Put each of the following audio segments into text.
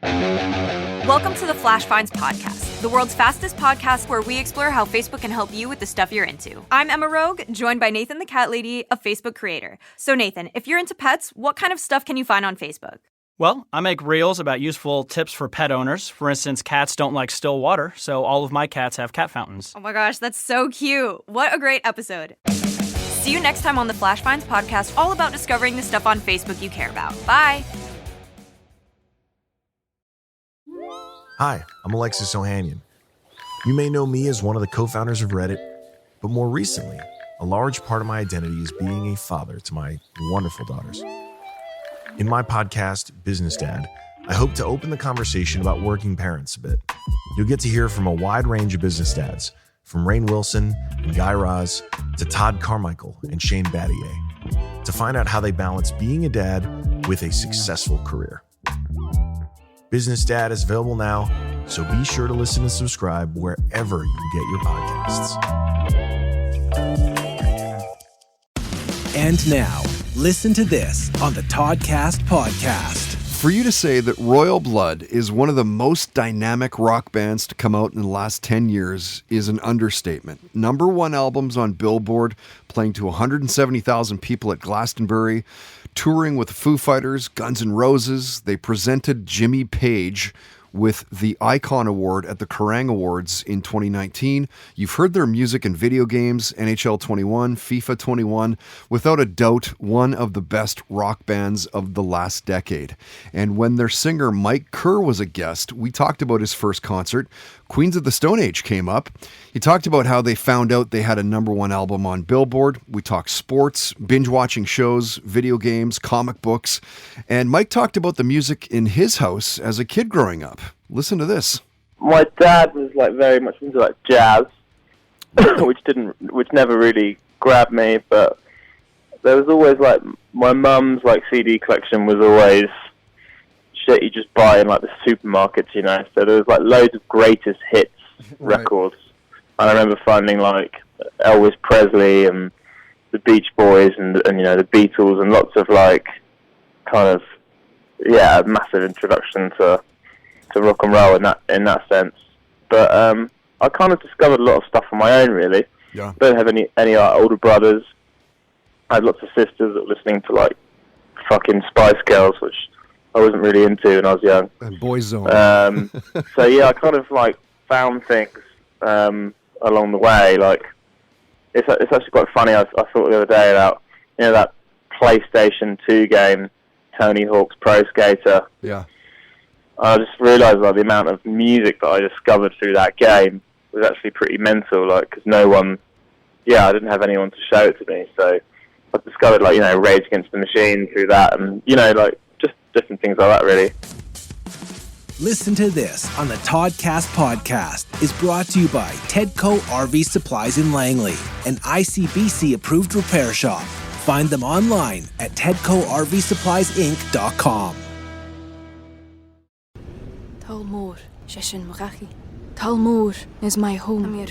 Welcome to the Flash Finds podcast, the world's fastest podcast where we explore how Facebook can help you with the stuff you're into. I'm Emma Rogue, joined by Nathan the Cat Lady, a Facebook creator. So Nathan, if you're into pets, what kind of stuff can you find on Facebook? Well, I make reels about useful tips for pet owners. For instance, cats don't like still water, so all of my cats have cat fountains. Oh my gosh, that's so cute. What a great episode. See you next time on the Flash Finds podcast, all about discovering the stuff on Facebook you care about. Bye. Hi, I'm Alexis Ohanian. You may know me as one of the co-founders of Reddit, but more recently, a large part of my identity is being a father to my wonderful daughters. In my podcast, Business Dad, I hope to open the conversation about working parents a bit. You'll get to hear from a wide range of business dads, from Rainn Wilson and Guy Raz to Todd Carmichael and Shane Battier, to find out how they balance being a dad with a successful career. Business Dad is available now, so be sure to listen and subscribe wherever you get your podcasts. And now, listen to this on the Toddcast podcast. For you to say that Royal Blood is one of the most dynamic rock bands to come out in the last 10 years is an understatement. Number one albums on Billboard, playing to 170,000 people at Glastonbury, touring with the Foo Fighters, Guns N' Roses. They presented Jimmy Page with the Icon Award at the Kerrang Awards in 2019. You've heard their music in video games, NHL 21, FIFA 21. Without a doubt, one of the best rock bands of the last decade. And when their singer Mike Kerr was a guest, we talked about his first concert. Queens of the Stone Age came up. He talked about how they found out they had a number one album on Billboard. We talked sports, binge-watching shows, video games, comic books. And Mike talked about the music in his house as a kid growing up. Listen to this. My dad was very much into jazz, which never really grabbed me, but there was always my mum's CD collection was always shit you just buy in the supermarkets, you know. So there was loads of greatest hits records. And I remember finding Elvis Presley and the Beach Boys and you know the Beatles and lots of a massive introduction to rock and roll in that sense. But I kind of discovered a lot of stuff on my own, really. Yeah. Don't have any older brothers. I had lots of sisters that were listening to fucking Spice Girls, which I wasn't really into when I was young. And Boyzone. So yeah, I kind of found things along the way. It's actually quite funny. I thought the other day about that PlayStation 2 game, Tony Hawk's Pro Skater. Yeah. I just realised the amount of music that I discovered through that game was actually pretty mental. Because I didn't have anyone to show it to me. So I discovered Rage Against the Machine through that, and just different things like that, really. Listen to this on the Toddcast podcast is brought to you by Tedco RV Supplies in Langley, an ICBC approved repair shop. Find them online at tedcorvsuppliesinc.com. Talmor, Shishin Murachi. Talmor is my home.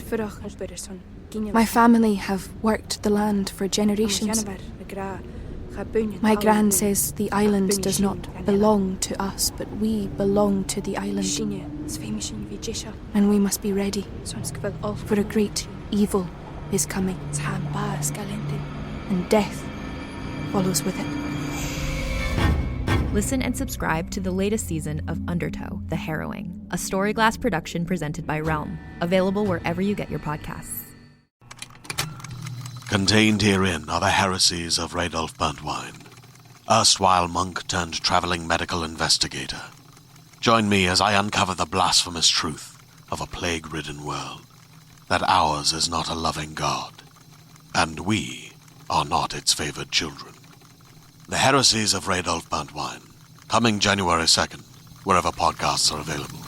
My family have worked the land for generations. My gran says the island does not belong to us, but we belong to the island. And we must be ready, for a great evil is coming, and death follows with it. Listen and subscribe to the latest season of Undertow, The Harrowing, a Storyglass production presented by Realm, available wherever you get your podcasts. Contained herein are the heresies of Radolf Burntwine, erstwhile monk turned traveling medical investigator. Join me as I uncover the blasphemous truth of a plague-ridden world, that ours is not a loving God, and we are not its favored children. The Heresies of Radolf Burntwine, coming January 2nd, wherever podcasts are available.